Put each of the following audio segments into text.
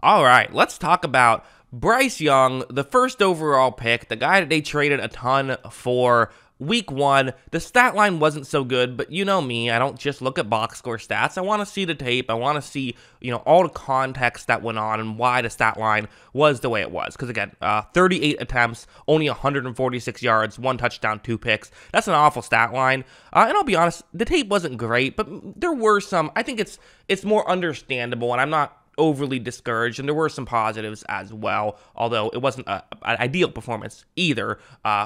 All right, let's talk about Bryce Young, the first overall pick, the guy that they traded a ton for. Week 1, the stat line wasn't so good, but you know me, I don't just look at box score stats. I want to see the tape. I want to see, all the context that went on and why the stat line was the way it was. Because again, 38 attempts, only 146 yards, 1 touchdown, 2 picks. That's an awful stat line. And I'll be honest, the tape wasn't great, but there were some. I think it's more understandable, and I'm not overly discouraged, and there were some positives as well, although it wasn't an ideal performance either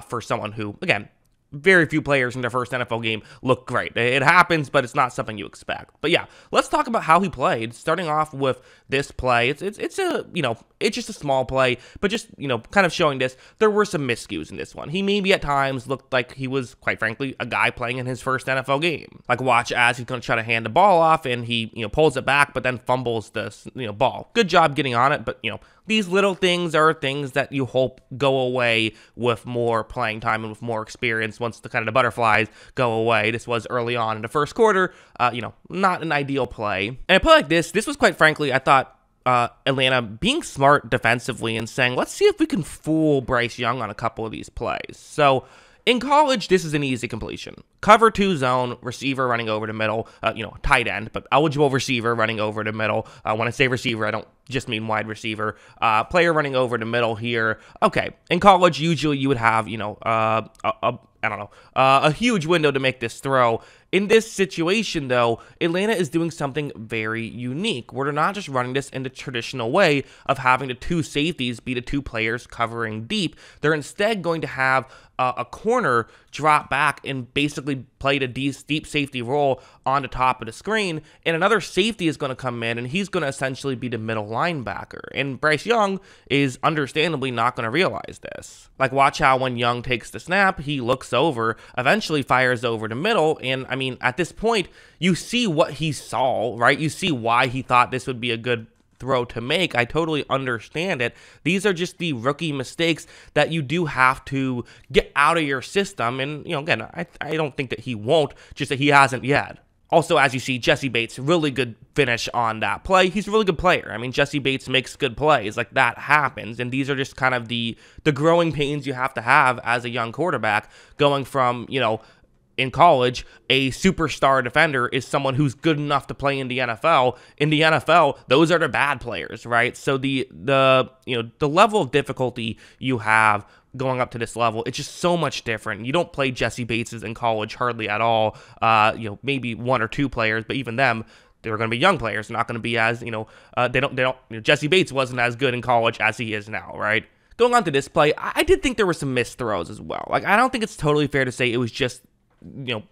for someone who, again, very few players in their first NFL game look great. It happens, but it's not something you expect. But yeah, let's talk about how he played. Starting off with this play, it's just a small play, but just kind of showing this. There were some miscues in this one. He maybe at times looked like he was, quite frankly, a guy playing in his first NFL game. Like watch as he's going to try to hand the ball off, and he pulls it back, but then fumbles the ball. Good job getting on it, but these little things are things that you hope go away with more playing time and with more experience once the kind of the butterflies go away. This was early on in the first quarter, not an ideal play. And a play like this was quite frankly, I thought, Atlanta being smart defensively and saying, let's see if we can fool Bryce Young on a couple of these plays. So in college, this is an easy completion. Cover 2 zone, receiver running over the middle, tight end, but eligible receiver running over the middle. When I say receiver, I don't just mean wide receiver. Player running over the middle here. Okay, in college, usually you would have, a huge window to make this throw. In this situation, though, Atlanta is doing something very unique, where they're not just running this in the traditional way of having the 2 safeties be the 2 players covering deep. They're instead going to have a corner drop back and basically play the deep safety role on the top of the screen, and another safety is going to come in, and he's going to essentially be the middle linebacker. And Bryce Young is understandably not going to realize this. Like, watch how when Young takes the snap, he looks over, eventually fires over the middle, and I mean, at this point, you see what he saw, right? You see why he thought this would be a good throw to make. I totally understand it. These are just the rookie mistakes that you do have to get out of your system. And, again, I don't think that he won't, just that he hasn't yet. Also, as you see, Jesse Bates, really good finish on that play. He's a really good player. I mean, Jesse Bates makes good plays. Like, that happens. And these are just kind of the growing pains you have to have as a young quarterback, going from, in college, a superstar defender is someone who's good enough to play in the NFL. In the NFL, those are the bad players, right? So the level of difficulty you have going up to this level, it's just so much different. You don't play Jesse Bateses in college hardly at all. Maybe 1 or 2 players, but even them, they're going to be young players. They're not going to be as Jesse Bates wasn't as good in college as he is now, right? Going on to this play, I did think there were some missed throws as well. Like, I don't think it's totally fair to say it was just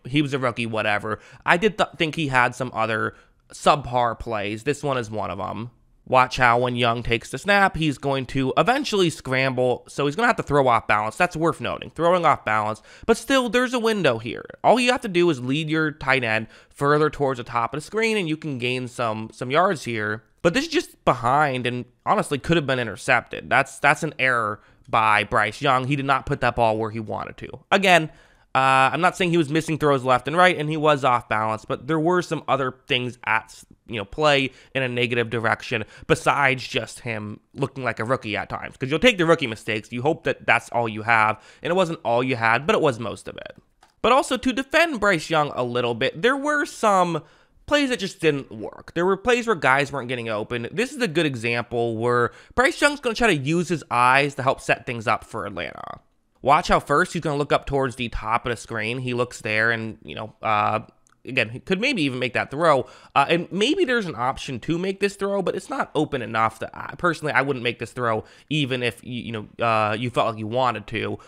he was a rookie, whatever. I did think he had some other subpar plays. This one is one of them. Watch how when Young takes the snap, he's going to eventually scramble, so he's going to have to throw off balance. That's worth noting, throwing off balance. But still, there's a window here. All you have to do is lead your tight end further towards the top of the screen, and you can gain some yards here. But this is just behind, and honestly could have been intercepted. That's an error by Bryce Young. He did not put that ball where he wanted to. Again, I'm not saying he was missing throws left and right, and he was off balance, but there were some other things at play in a negative direction besides just him looking like a rookie at times. Because you'll take the rookie mistakes, you hope that that's all you have, and it wasn't all you had, but it was most of it. But also, to defend Bryce Young a little bit, there were some plays that just didn't work. There were plays where guys weren't getting open. This is a good example where Bryce Young's going to try to use his eyes to help set things up for Atlanta. Watch how first he's going to look up towards the top of the screen. He looks there and, again, he could maybe even make that throw. And maybe there's an option to make this throw, but it's not open enough that personally, I wouldn't make this throw even if, you felt like you wanted to.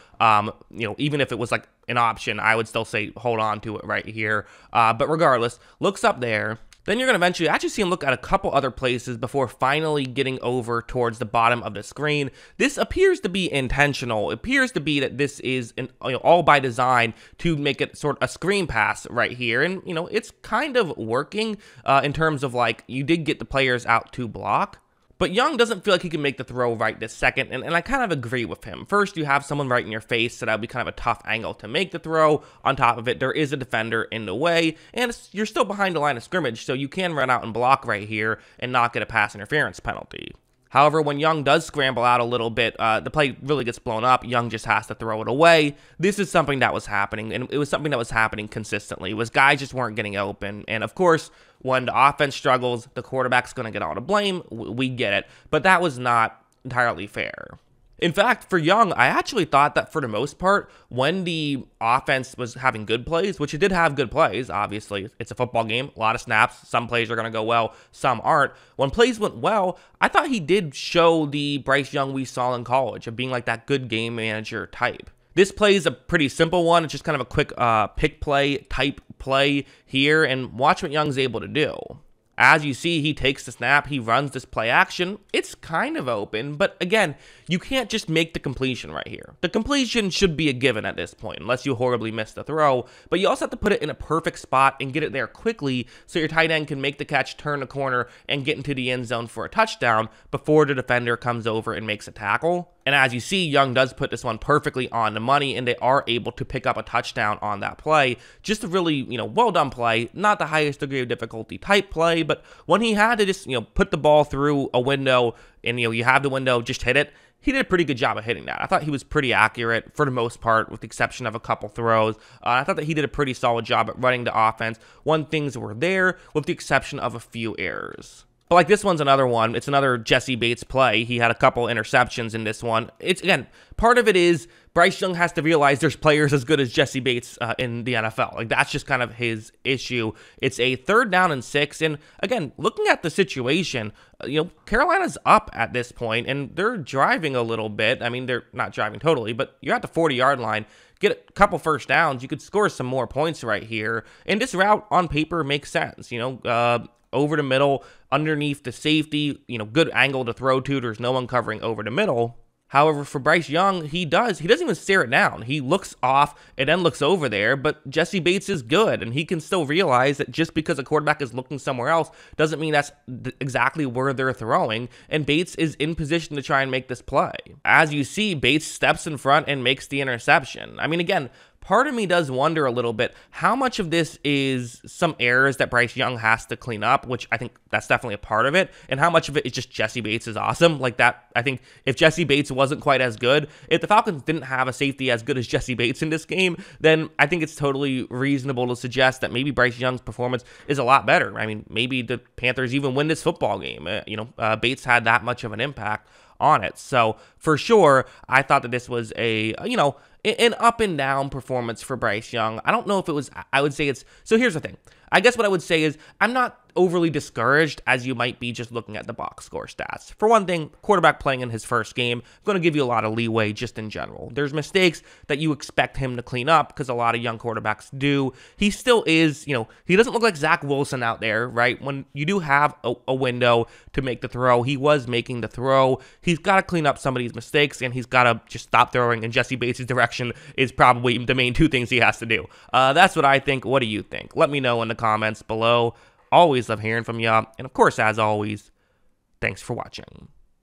Even if it was like an option, I would still say hold on to it right here. But regardless, looks up there. Then you're going to eventually actually see him look at a couple other places before finally getting over towards the bottom of the screen. This appears to be intentional. It appears to be that this is all by design to make it sort of a screen pass right here. And, it's kind of working in terms of like you did get the players out to block. But Young doesn't feel like he can make the throw right this second, and I kind of agree with him. First, you have someone right in your face, so that would be kind of a tough angle to make the throw. On top of it, there is a defender in the way, and you're still behind the line of scrimmage, so you can run out and block right here and not get a pass interference penalty. However, when Young does scramble out a little bit, the play really gets blown up. Young just has to throw it away. This is something that was happening, and it was something that was happening consistently. It was guys just weren't getting open. And of course, when the offense struggles, the quarterback's going to get all the blame. We get it. But that was not entirely fair. In fact, for Young, I actually thought that for the most part, when the offense was having good plays, which it did have good plays, obviously, it's a football game, a lot of snaps, some plays are going to go well, some aren't. When plays went well, I thought he did show the Bryce Young we saw in college of being like that good game manager type. This play is a pretty simple one. It's just kind of a quick pick play type play here, and watch what Young's able to do. As you see, he takes the snap, he runs this play action. It's kind of open, but again, you can't just make the completion right here. The completion should be a given at this point, unless you horribly miss the throw, but you also have to put it in a perfect spot and get it there quickly so your tight end can make the catch, turn the corner, and get into the end zone for a touchdown before the defender comes over and makes a tackle. And as you see, Young does put this one perfectly on the money, and they are able to pick up a touchdown on that play. Just a really, well done play. Not the highest degree of difficulty type play, but when he had to just, put the ball through a window and, you have the window, just hit it, he did a pretty good job of hitting that. I thought he was pretty accurate for the most part, with the exception of a couple throws. I thought that he did a pretty solid job at running the offense when things were there, with the exception of a few errors. But like this one's another one. It's another Jessie Bates play. He had a couple interceptions in this one. It's, again, part of it is Bryce Young has to realize there's players as good as Jessie Bates in the NFL. Like, that's just kind of his issue. It's a 3rd down and 6. And again, looking at the situation, Carolina's up at this point, and they're driving a little bit. I mean, they're not driving totally, but you're at the 40-yard line. Get a couple first downs. You could score some more points right here. And this route on paper makes sense. Over the middle, underneath the safety, good angle to throw to. There's no one covering over the middle. However, for Bryce Young, he doesn't even stare it down. He looks off and then looks over there, but Jessie Bates is good, and he can still realize that just because a quarterback is looking somewhere else doesn't mean that's exactly where they're throwing, and Bates is in position to try and make this play. As you see, Bates steps in front and makes the interception. I mean, again, part of me does wonder a little bit how much of this is some errors that Bryce Young has to clean up, which I think that's definitely a part of it, and how much of it is just Jessie Bates is awesome. Like that, I think if Jessie Bates wasn't quite as good, if the Falcons didn't have a safety as good as Jessie Bates in this game, then I think it's totally reasonable to suggest that maybe Bryce Young's performance is a lot better. I mean, maybe the Panthers even win this football game. Bates had that much of an impact on it. So for sure, I thought that this was an up and down performance for Bryce Young. I don't know if it was, I would say it's, so here's the thing. I guess what I would say is I'm not overly discouraged as you might be just looking at the box score stats. For one thing, quarterback playing in his first game, going to give you a lot of leeway just in general. There's mistakes that you expect him to clean up because a lot of young quarterbacks do. He still is, he doesn't look like Zach Wilson out there, right? When you do have a window to make the throw, he was making the throw. He's got to clean up some of these mistakes, and he's got to just stop throwing in Jessie Bates' direction is probably the main 2 things he has to do. That's what I think. What do you think? Let me know in the comments below. Always love hearing from you. And of course, as always, thanks for watching.